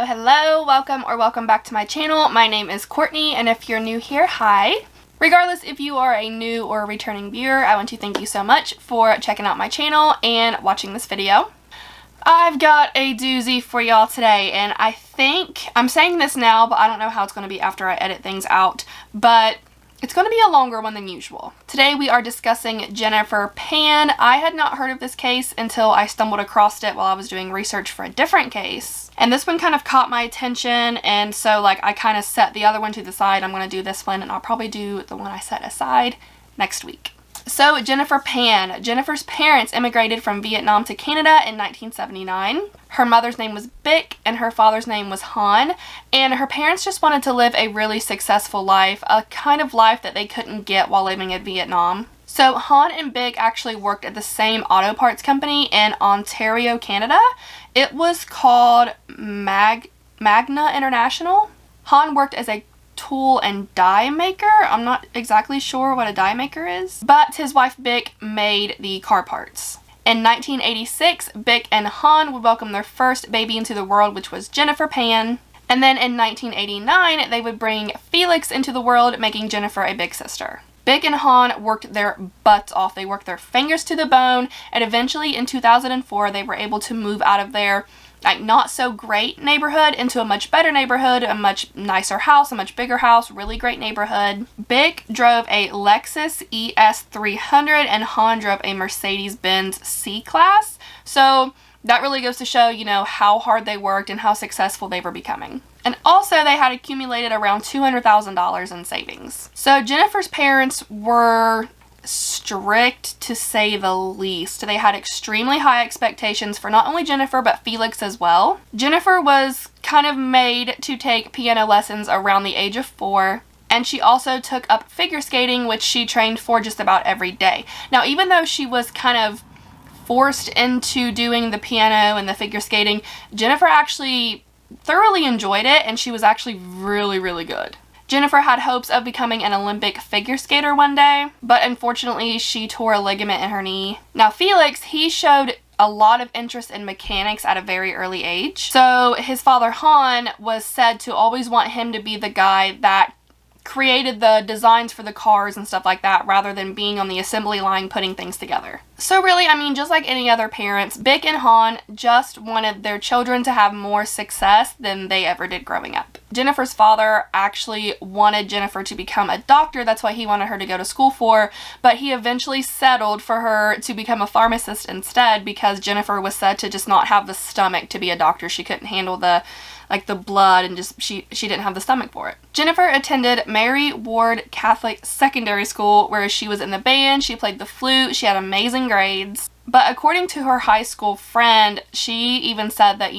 Hello, welcome back to my channel. My name is Courtney, and if you're new here, hi. Regardless if you are a new or returning viewer, I want to thank you so much for checking out my channel and watching this video. I've got a doozy for y'all today, and I think, I'm saying this now, but I don't know how it's going to be after I edit things out, but it's going to be a longer one than usual. Today we are discussing Jennifer Pan. I had not heard of this case until I stumbled across it while I was doing research for a different case. And this one kind of caught my attention, and so I kind of set the other one to the side. I'm going to do this one, and I'll probably do the one I set aside next week. So, Jennifer Pan. Jennifer's parents immigrated from Vietnam to Canada in 1979. Her mother's name was Bic and her father's name was Han, and her parents just wanted to live a really successful life, a kind of life that they couldn't get while living in Vietnam. So Han and Bic actually worked at the same auto parts company in Ontario, Canada. It was called Magna International. Han worked as a tool and die maker. I'm not exactly sure what a die maker is, but his wife Bic made the car parts. In 1986, Bic and Han would welcome their first baby into the world, which was Jennifer Pan. And then in 1989, they would bring Felix into the world, making Jennifer a big sister. Bic and Han worked their butts off. They worked their fingers to the bone, and eventually in 2004, they were able to move out of their not so great neighborhood into a much better neighborhood, a much nicer house, a much bigger house, really great neighborhood. Bic drove a Lexus ES300 and Han drove a Mercedes-Benz C-Class. So that really goes to show, how hard they worked and how successful they were becoming. And also they had accumulated around $200,000 in savings. So Jennifer's parents were strict, to say the least. They had extremely high expectations for not only Jennifer but Felix as well. Jennifer was kind of made to take piano lessons around the age of 4, and she also took up figure skating, which she trained for just about every day. Now, even though she was kind of forced into doing the piano and the figure skating, Jennifer actually thoroughly enjoyed it, and she was actually really, really good. Jennifer had hopes of becoming an Olympic figure skater one day, but unfortunately she tore a ligament in her knee. Now Felix, he showed a lot of interest in mechanics at a very early age. So his father Han was said to always want him to be the guy that created the designs for the cars and stuff like that, rather than being on the assembly line putting things together. So really, just like any other parents, Bic and Han just wanted their children to have more success than they ever did growing up. Jennifer's father actually wanted Jennifer to become a doctor. That's what he wanted her to go to school for, but he eventually settled for her to become a pharmacist instead, because Jennifer was said to just not have the stomach to be a doctor. She couldn't handle the blood, and just she didn't have the stomach for it. Jennifer attended Mary Ward Catholic Secondary School, where she was in the band, she played the flute, she had amazing grades. But according to her high school friend, she even said that,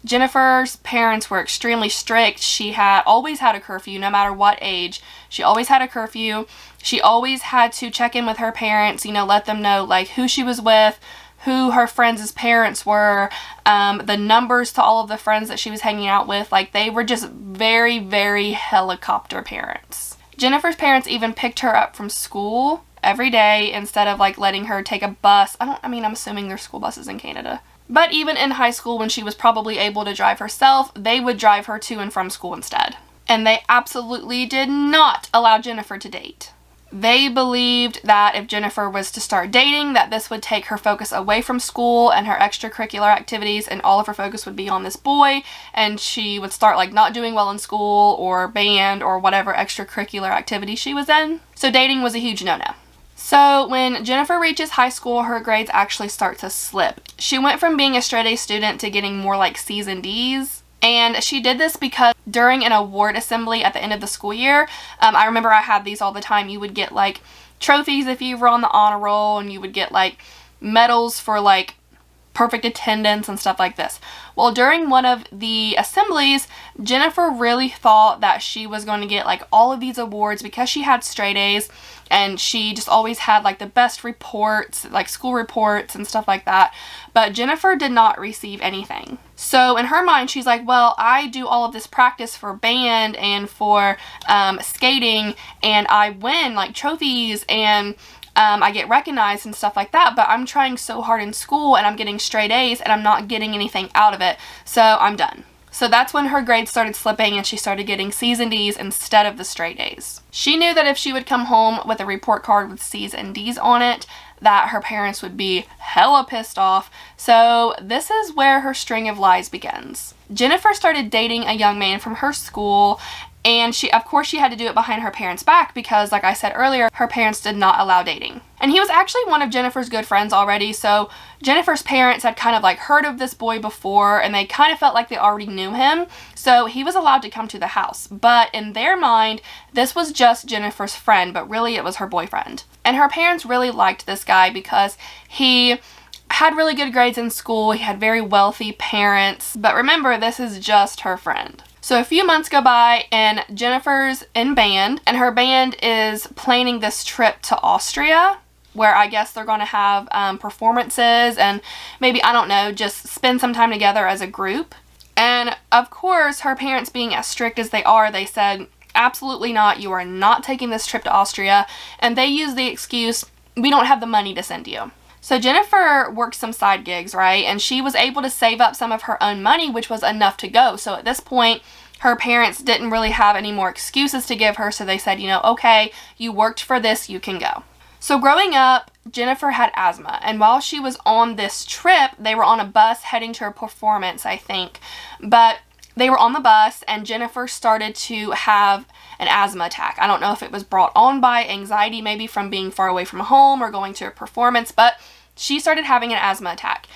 Jennifer's parents were extremely strict. She always had a curfew, no matter what age. She always had a curfew. She always had to check in with her parents, let them know who she was with, who her friends' parents were, the numbers to all of the friends that she was hanging out with. They were just very, very helicopter parents. Jennifer's parents even picked her up from school every day instead of letting her take a bus. I'm assuming there's school buses in Canada. But even in high school, when she was probably able to drive herself, they would drive her to and from school instead. And they absolutely did not allow Jennifer to date. They believed that if Jennifer was to start dating, that this would take her focus away from school and her extracurricular activities, and all of her focus would be on this boy, and she would start not doing well in school or band or whatever extracurricular activity she was in. So dating was a huge no-no. So when Jennifer reaches high school, her grades actually start to slip. She went from being a straight-A student to getting more C's and D's. And she did this because during an award assembly at the end of the school year, I remember I had these all the time. You would get trophies if you were on the honor roll, and you would get medals for perfect attendance and stuff like this. Well, during one of the assemblies, Jennifer really thought that she was going to get all of these awards because she had straight A's, and she just always had the best reports, school reports and stuff like that. But Jennifer did not receive anything. So in her mind, she's well, I do all of this practice for band and for skating, and I win trophies, and I get recognized and stuff like that, but I'm trying so hard in school and I'm getting straight A's and I'm not getting anything out of it, so I'm done. So that's when her grades started slipping and she started getting C's and D's instead of the straight A's. She knew that if she would come home with a report card with C's and D's on it, that her parents would be hella pissed off. So this is where her string of lies begins. Jennifer started dating a young man from her school, and of course she had to do it behind her parents' back because, like I said earlier, her parents did not allow dating. And he was actually one of Jennifer's good friends already, so Jennifer's parents had kind of like heard of this boy before, and they kind of felt like they already knew him, so he was allowed to come to the house. But in their mind, this was just Jennifer's friend, but really it was her boyfriend. And her parents really liked this guy because he had really good grades in school, he had very wealthy parents, but remember, this is just her friend. So a few months go by and Jennifer's in band, and her band is planning this trip to Austria, where I guess they're going to have performances and maybe, I don't know, just spend some time together as a group. And of course, her parents, being as strict as they are, they said, absolutely not, you are not taking this trip to Austria. And they use the excuse, we don't have the money to send you. So Jennifer worked some side gigs, right? And she was able to save up some of her own money, which was enough to go. So at this point, her parents didn't really have any more excuses to give her. So they said, you know, okay, you worked for this, you can go. So growing up, Jennifer had asthma. And while she was on this trip, they were on a bus heading to a performance, I think. But they were on the bus and Jennifer started to have an asthma attack. I don't know if it was brought on by anxiety, maybe from being far away from home or going to a performance, but she started having an asthma attack.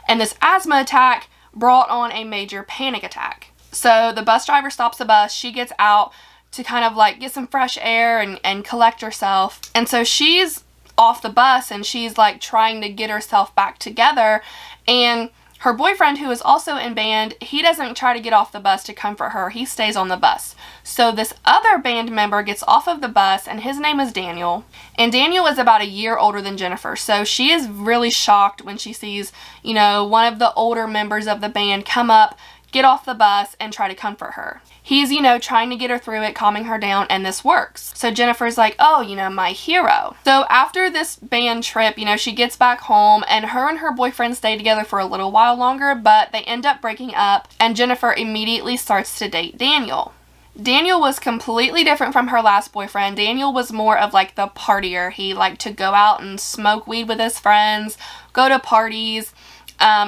And this asthma attack brought on a major panic attack. So the bus driver stops the bus, she gets out to kind of like get some fresh air and collect herself. And so she's off the bus and she's like trying to get herself back together, and her boyfriend, who is also in band, he doesn't try to get off the bus to comfort her. He stays on the bus. So this other band member gets off of the bus, and his name is Daniel. And Daniel is about a year older than Jennifer. So she is really shocked when she sees, you know, one of the older members of the band come up, get off the bus, and try to comfort her. He's, you know, trying to get her through it, calming her down, and this works. So Jennifer's like, oh, you know, my hero. So after this band trip, you know, she gets back home, and her boyfriend stay together for a little while longer, but they end up breaking up, and Jennifer immediately starts to date Daniel. Daniel was completely different from her last boyfriend. Daniel was more of like the partier. He liked to go out and smoke weed with his friends, go to parties.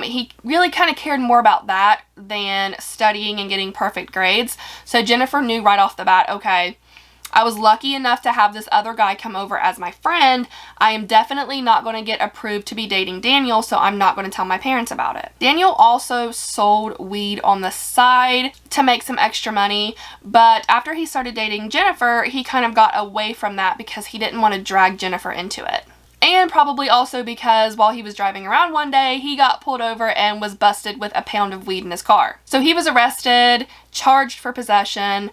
He really kind of cared more about that than studying and getting perfect grades. So Jennifer knew right off the bat, okay, I was lucky enough to have this other guy come over as my friend. I am definitely not going to get approved to be dating Daniel, so I'm not going to tell my parents about it. Daniel also sold weed on the side to make some extra money, but after he started dating Jennifer, he kind of got away from that because he didn't want to drag Jennifer into it. And probably also because while he was driving around one day, he got pulled over and was busted with a pound of weed in his car. So he was arrested, charged for possession.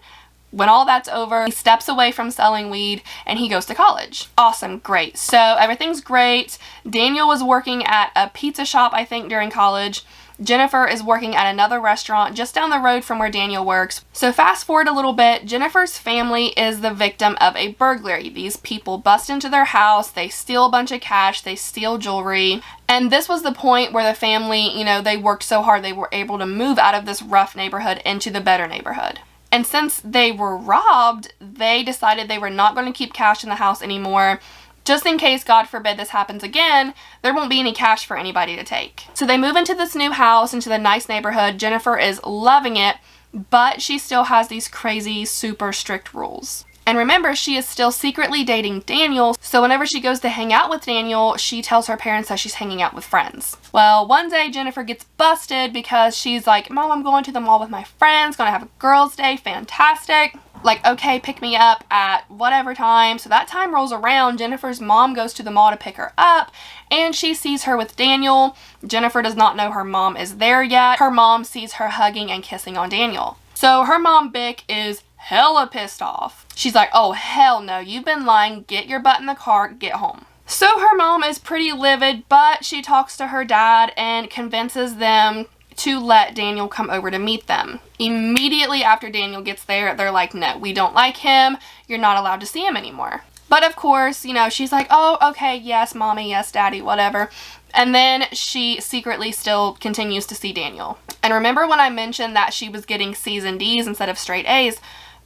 When all that's over, he steps away from selling weed and he goes to college. Awesome, great. So everything's great. Daniel was working at a pizza shop, I think, during college. Jennifer is working at another restaurant just down the road from where Daniel works. So fast forward a little bit, Jennifer's family is the victim of a burglary. These people bust into their house, they steal a bunch of cash, they steal jewelry. And this was the point where the family, you know, they worked so hard they were able to move out of this rough neighborhood into the better neighborhood. And since they were robbed, they decided they were not going to keep cash in the house anymore. Just in case, God forbid, this happens again, there won't be any cash for anybody to take. So they move into this new house, into the nice neighborhood. Jennifer is loving it, but she still has these crazy, super strict rules. And remember, she is still secretly dating Daniel, so whenever she goes to hang out with Daniel, she tells her parents that she's hanging out with friends. Well, one day Jennifer gets busted because she's like, Mom, I'm going to the mall with my friends, gonna have a girls' day, fantastic. Like, okay, pick me up at whatever time. So that time rolls around, Jennifer's mom goes to the mall to pick her up, and she sees her with Daniel. Jennifer does not know her mom is there yet. Her mom sees her hugging and kissing on Daniel. So her mom, Bic, is hella pissed off. She's like, oh, hell no, you've been lying, get your butt in the car, get home. So her mom is pretty livid, but she talks to her dad and convinces them to let Daniel come over to meet them. Immediately after Daniel gets there, they're like, no, we don't like him. You're not allowed to see him anymore. But of course, you know, she's like, oh, okay, yes, mommy, yes, daddy, whatever. And then she secretly still continues to see Daniel. And remember when I mentioned that she was getting C's and D's instead of straight A's?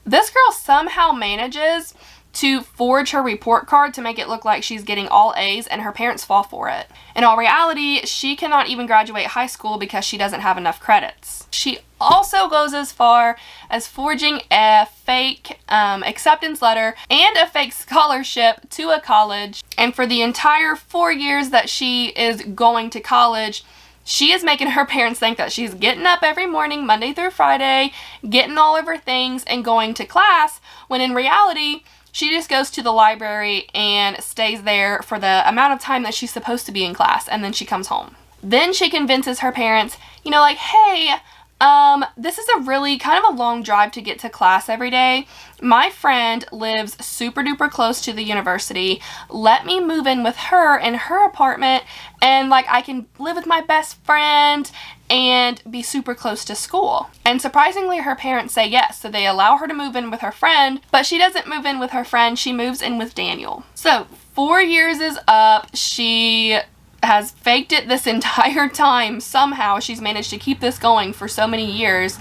This girl somehow manages to forge her report card to make it look like she's getting all A's, and her parents fall for it. In all reality, she cannot even graduate high school because she doesn't have enough credits. She also goes as far as forging a fake acceptance letter and a fake scholarship to a college. And for the entire 4 years that she is going to college, she is making her parents think that she's getting up every morning, Monday through Friday, getting all of her things and going to class, when in reality, she just goes to the library and stays there for the amount of time that she's supposed to be in class, and then she comes home. Then she convinces her parents, you know, like, hey, this is a really kind of a long drive to get to class every day. My friend lives super duper close to the university. Let me move in with her in her apartment, and like I can live with my best friend and be super close to school. And surprisingly, her parents say yes, so they allow her to move in with her friend, but she doesn't move in with her friend, she moves in with Daniel. So 4 years is up. She has faked it this entire time. Somehow she's managed to keep this going for so many years,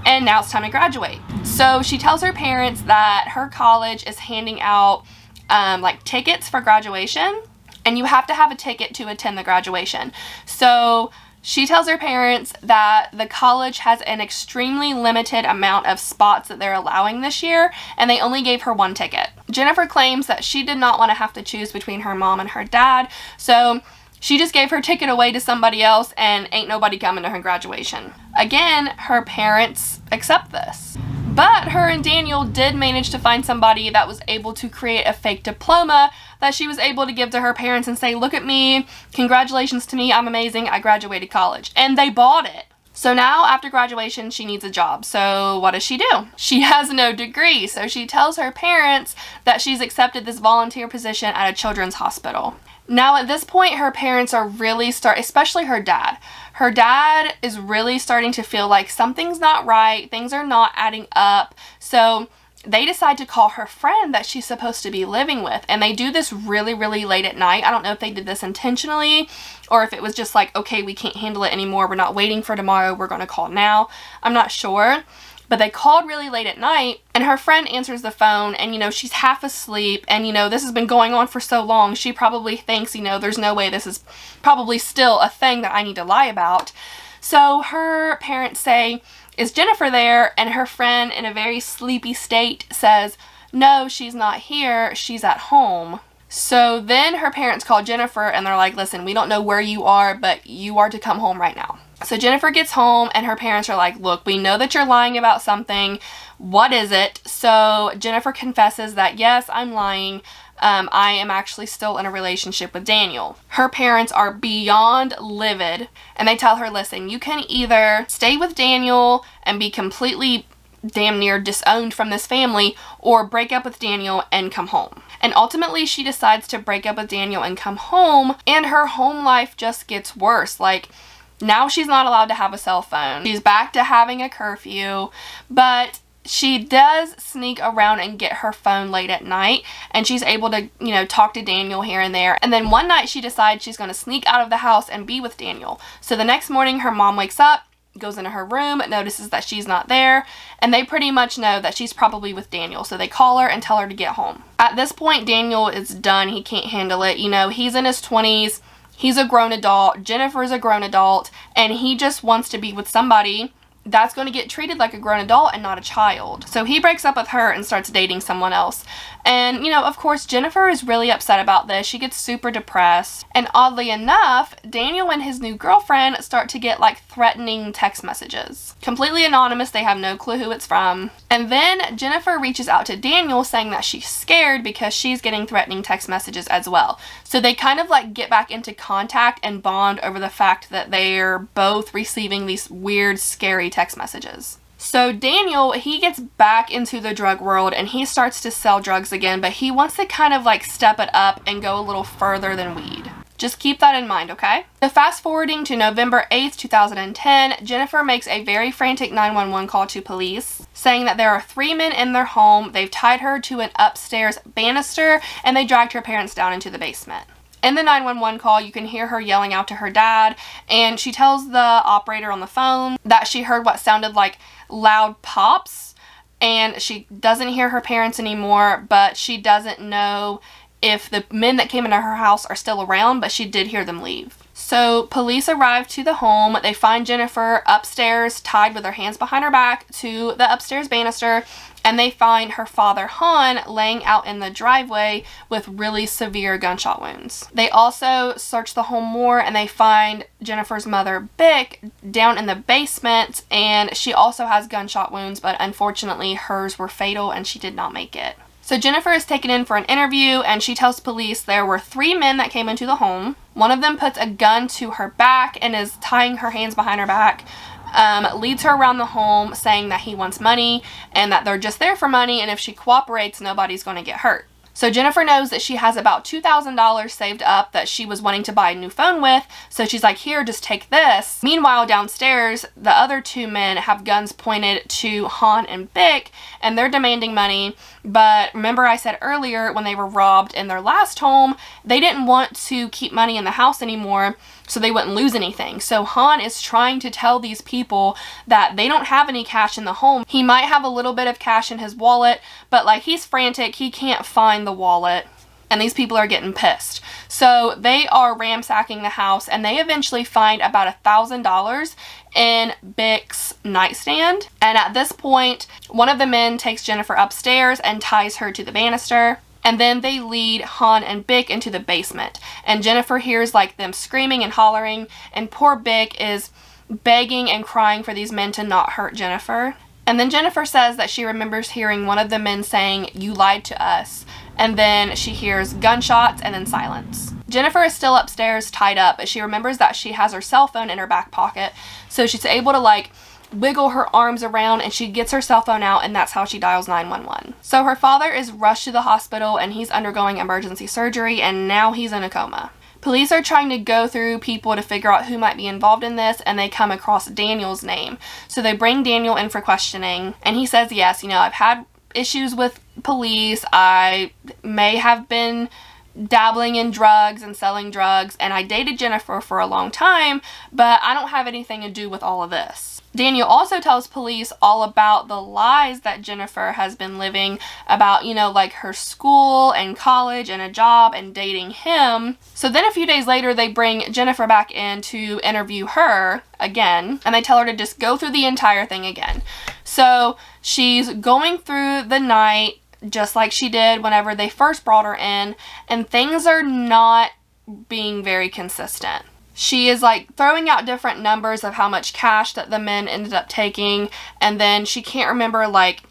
and now it's time to graduate. So she tells her parents that her college is handing out like tickets for graduation, and you have to have a ticket to attend the graduation. So she tells her parents that the college has an extremely limited amount of spots that they're allowing this year, and they only gave her 1 ticket. Jennifer claims that she did not want to have to choose between her mom and her dad, so she just gave her ticket away to somebody else, and ain't nobody coming to her graduation. Again, her parents accept this. But her and Daniel did manage to find somebody that was able to create a fake diploma that she was able to give to her parents and say, look at me, congratulations to me, I'm amazing, I graduated college. And they bought it. So now after graduation, she needs a job. So what does she do? She has no degree. So she tells her parents that she's accepted this volunteer position at a children's hospital. Now at this point, her parents are really especially her dad. Her dad is really starting to feel like something's not right, things are not adding up. So they decide to call her friend that she's supposed to be living with, and they do this really, really late at night. I don't know if they did this intentionally or if it was just like, okay, we can't handle it anymore, we're not waiting for tomorrow, we're going to call now. I'm not sure. But they called really late at night, and her friend answers the phone, and, you know, she's half asleep, and, you know, this has been going on for so long, she probably thinks, you know, there's no way this is probably still a thing that I need to lie about. So her parents say, is Jennifer there? And her friend, in a very sleepy state, says, no, she's not here, she's at home. So then her parents call Jennifer, and they're like, listen, we don't know where you are, but you are to come home right now. So Jennifer gets home, and her parents are like, look, we know that you're lying about something. What is it? So Jennifer confesses that, yes, I'm lying. I am actually still in a relationship with Daniel. Her parents are beyond livid, and they tell her, listen, you can either stay with Daniel and be completely damn near disowned from this family, or break up with Daniel and come home. And ultimately, she decides to break up with Daniel and come home, and her home life just gets worse. Like, now she's not allowed to have a cell phone. She's back to having a curfew, but she does sneak around and get her phone late at night, and she's able to, you know, talk to Daniel here and there. And then one night she decides she's going to sneak out of the house and be with Daniel. So the next morning her mom wakes up, goes into her room, notices that she's not there, and they pretty much know that she's probably with Daniel. So they call her and tell her to get home. At this point, Daniel is done. He can't handle it. You know, he's in his 20s. He's a grown adult, Jennifer's a grown adult, and he just wants to be with somebody that's going to get treated like a grown adult and not a child. So he breaks up with her and starts dating someone else. And, you know, of course, Jennifer is really upset about this. She gets super depressed. And oddly enough, Daniel and his new girlfriend start to get, like, threatening text messages. Completely anonymous. They have no clue who it's from. And then Jennifer reaches out to Daniel saying that she's scared because she's getting threatening text messages as well. So they kind of, like, get back into contact and bond over the fact that they're both receiving these weird, scary text messages. So Daniel, he gets back into the drug world and he starts to sell drugs again, but he wants to kind of like step it up and go a little further than weed. Just keep that in mind, okay? So fast forwarding to November 8th, 2010, Jennifer makes a very frantic 911 call to police, saying that there are 3 men in their home. They've tied her to an upstairs banister, and they dragged her parents down into the basement. In the 911 call, you can hear her yelling out to her dad, and she tells the operator on the phone that she heard what sounded like loud pops, and she doesn't hear her parents anymore, but she doesn't know if the men that came into her house are still around, but she did hear them leave. So police arrive to the home. They find Jennifer upstairs, tied with her hands behind her back to the upstairs banister, and they find her father, Han, laying out in the driveway with really severe gunshot wounds. They also search the home more, and they find Jennifer's mother, Bick, down in the basement, and she also has gunshot wounds, but unfortunately hers were fatal and she did not make it. So Jennifer is taken in for an interview, and she tells police there were 3 men that came into the home. One of them puts a gun to her back and is tying her hands behind her back, leads her around the home saying that he wants money and that they're just there for money, and if she cooperates, nobody's going to get hurt. So Jennifer knows that she has about $2,000 saved up that she was wanting to buy a new phone with, so she's like, here, just take this. Meanwhile, downstairs, the other 2 men have guns pointed to Han and Bick, and they're demanding money. But remember I said earlier, when they were robbed in their last home, they didn't want to keep money in the house anymore, so they wouldn't lose anything. So Han is trying to tell these people that they don't have any cash in the home. He might have a little bit of cash in his wallet, but like, he's frantic, he can't find the wallet, and these people are getting pissed. So they are ransacking the house, and they eventually find about $1,000 in Bick's nightstand. And at this point, one of the men takes Jennifer upstairs and ties her to the banister. And then they lead Han and Bick into the basement. And Jennifer hears like them screaming and hollering, and poor Bick is begging and crying for these men to not hurt Jennifer. And then Jennifer says that she remembers hearing one of the men saying, "You lied to us." And then she hears gunshots and then silence. Jennifer is still upstairs tied up, but she remembers that she has her cell phone in her back pocket. So she's able to like wiggle her arms around, and she gets her cell phone out, and that's how she dials 911. So her father is rushed to the hospital, and he's undergoing emergency surgery, and now he's in a coma. Police are trying to go through people to figure out who might be involved in this, and they come across Daniel's name. So they bring Daniel in for questioning, and he says, yes, I've had issues with police. I may have been dabbling in drugs and selling drugs, and I dated Jennifer for a long time, but I don't have anything to do with all of this. Daniel also tells police all about the lies that Jennifer has been living about, like her school and college and a job and dating him. So then a few days later, they bring Jennifer back in to interview her again, and they tell her to just go through the entire thing again. So she's going through the night just like she did whenever they first brought her in, and things are not being very consistent. She is like throwing out different numbers of how much cash that the men ended up taking, and then she can't remember like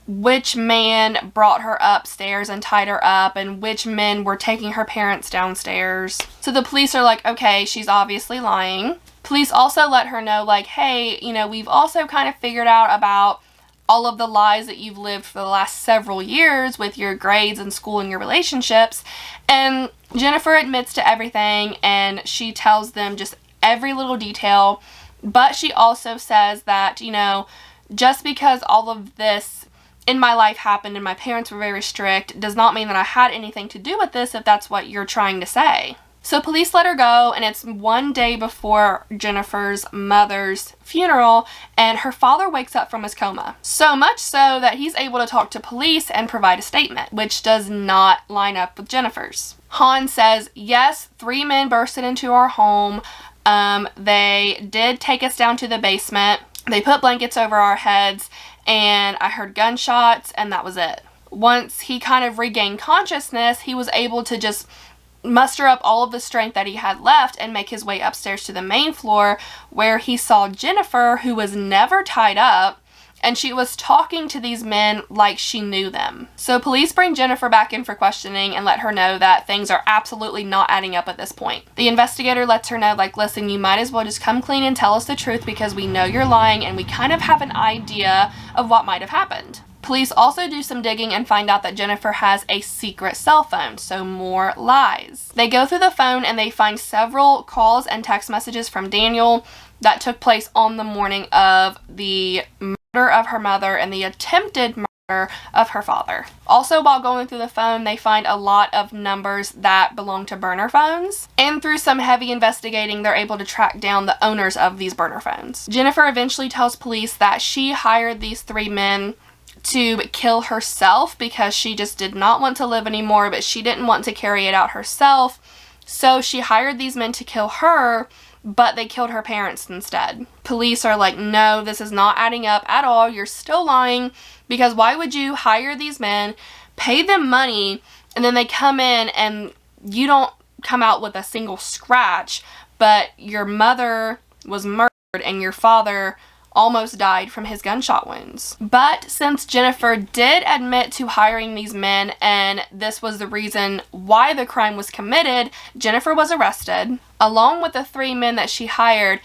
which man brought her upstairs and tied her up and which men were taking her parents downstairs. So the police are like, okay, she's obviously lying. Police also let her know like, hey, we've also kind of figured out about all of the lies that you've lived for the last several years with your grades in school and your relationships. And Jennifer admits to everything, and she tells them just every little detail. But she also says that, just because all of this in my life happened and my parents were very strict does not mean that I had anything to do with this, if that's what you're trying to say. So police let her go, and it's one day before Jennifer's mother's funeral, and her father wakes up from his coma. So much so that he's able to talk to police and provide a statement, which does not line up with Jennifer's. Han says, yes, 3 men bursted into our home. They did take us down to the basement. They put blankets over our heads, and I heard gunshots, and that was it. Once he kind of regained consciousness, he was able to just muster up all of the strength that he had left and make his way upstairs to the main floor, where he saw Jennifer, who was never tied up, and she was talking to these men like she knew them. So police bring Jennifer back in for questioning and let her know that things are absolutely not adding up at this point. The investigator lets her know, like, listen, you might as well just come clean and tell us the truth, because we know you're lying and we kind of have an idea of what might have happened. Police also do some digging and find out that Jennifer has a secret cell phone, so more lies. They go through the phone and they find several calls and text messages from Daniel that took place on the morning of the murder of her mother and the attempted murder of her father. Also, while going through the phone, they find a lot of numbers that belong to burner phones, and through some heavy investigating, they're able to track down the owners of these burner phones. Jennifer eventually tells police that she hired these 3 men to kill herself because she just did not want to live anymore, but she didn't want to carry it out herself, so she hired these men to kill her, but they killed her parents instead. Police are like, no, this is not adding up at all. You're still lying, because why would you hire these men, pay them money, and then they come in and you don't come out with a single scratch, but your mother was murdered and your father almost died from his gunshot wounds. But since Jennifer did admit to hiring these men and this was the reason why the crime was committed, Jennifer was arrested along with the 3 men that she hired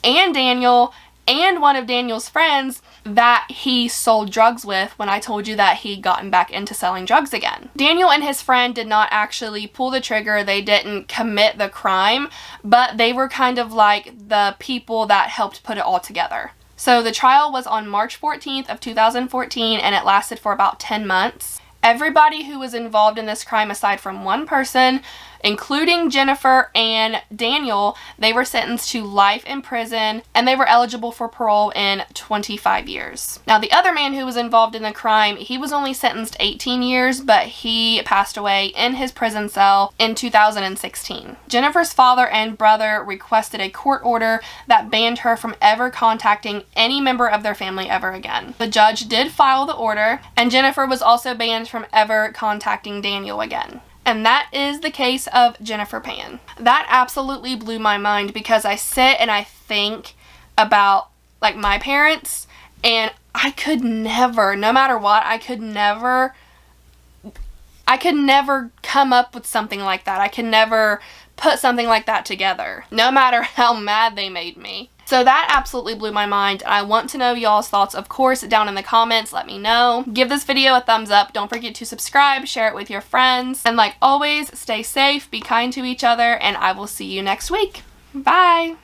and Daniel and one of Daniel's friends that he sold drugs with when I told you that he'd gotten back into selling drugs again. Daniel and his friend did not actually pull the trigger. They didn't commit the crime, but they were kind of like the people that helped put it all together. So the trial was on March 14th of 2014 and it lasted for about 10 months. Everybody who was involved in this crime aside from one person, including Jennifer and Daniel, they were sentenced to life in prison and they were eligible for parole in 25 years. Now the other man who was involved in the crime, he was only sentenced 18 years, but he passed away in his prison cell in 2016. Jennifer's father and brother requested a court order that banned her from ever contacting any member of their family ever again. The judge did file the order, and Jennifer was also banned from ever contacting Daniel again. And that is the case of Jennifer Pan. That absolutely blew my mind because I sit and I think about like my parents, and I could never, no matter what, I could never come up with something like that. I could never put something like that together, no matter how mad they made me. So that absolutely blew my mind. I want to know y'all's thoughts, of course, down in the comments. Let me know. Give this video a thumbs up. Don't forget to subscribe, share it with your friends. And like always, stay safe, be kind to each other, and I will see you next week. Bye!